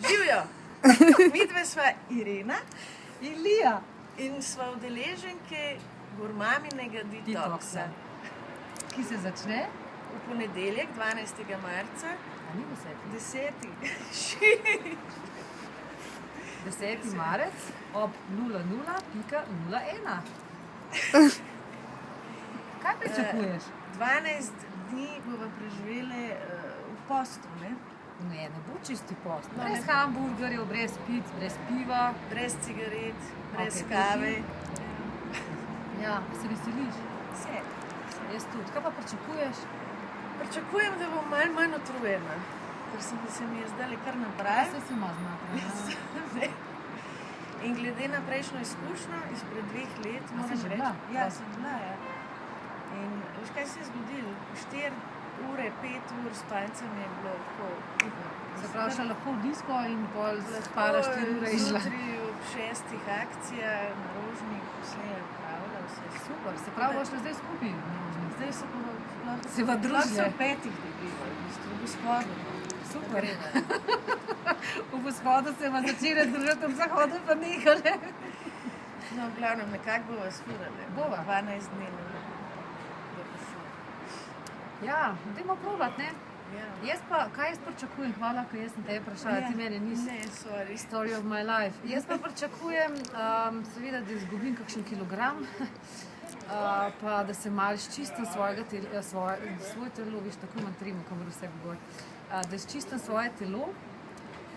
Živijo! Midve sva Irena in Lija in sva udeleženke gurmaminega detoksa, ki se začne v ponedeljek, 12. marca. A ni 10. 10. marec ob 00.01. Kaj pričakuješ? 12 dni bova preživeli v postu, ne? Ne bo čisti post. Brez hamburgerjev, brez pic, brez piva. Brez cigaret, brez kave. Ja, se veseliš? Vse. Jaz tudi. Kaj pa pričakuješ? Pričakujem, da bom malo manj utrujena, ker se mi je zdaj kar nabrala. Vse si ima znati. In glede na prejšnjo izkušnjo izpred 2 let, moram reči. Ja, sem bila, ja. In veš, kaj se je zgodilo? 4 ure, 5 ur s palcem je bilo tako. Se pravi, šla lahko v disko in pol spala 4 ure izla. Zjutraj ob 6 akcijah na Rožnik, vse je pravila, vse je super. Se pravi, boš šla zdaj skupaj na Rožnik? Zdaj se bomo se v družbe. Lahko se v 5 dobiva, v bistvu, v vzhodu. Super. V vzhodu se bomo začeli družiti, v zahodu pa nehali. No, v glavnem, nekako bova sfurali. Bova. 12 dni. Ja, dajmo probat, ne? Ja. Kaj jaz pričakujem? Hvala, ko jaz sem te vprašala, ti mene nisi. Ne, sorry. Story of my life. Jaz pa pričakujem, seveda, da izgubim kakšen kilogram, pa da se malo izčistim svoj telo, viš, tako imam trimo, ko moram vse govor, da izčistim svoje telo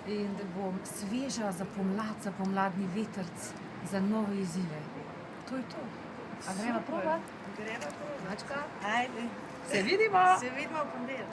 in da bom sveža za pomlad, za pomladni vetrc, za nove izzive. To je to. A greva probat? Greva probat. Mačka? Ajde. Se vidimo! Se vidimo v ponedeljek.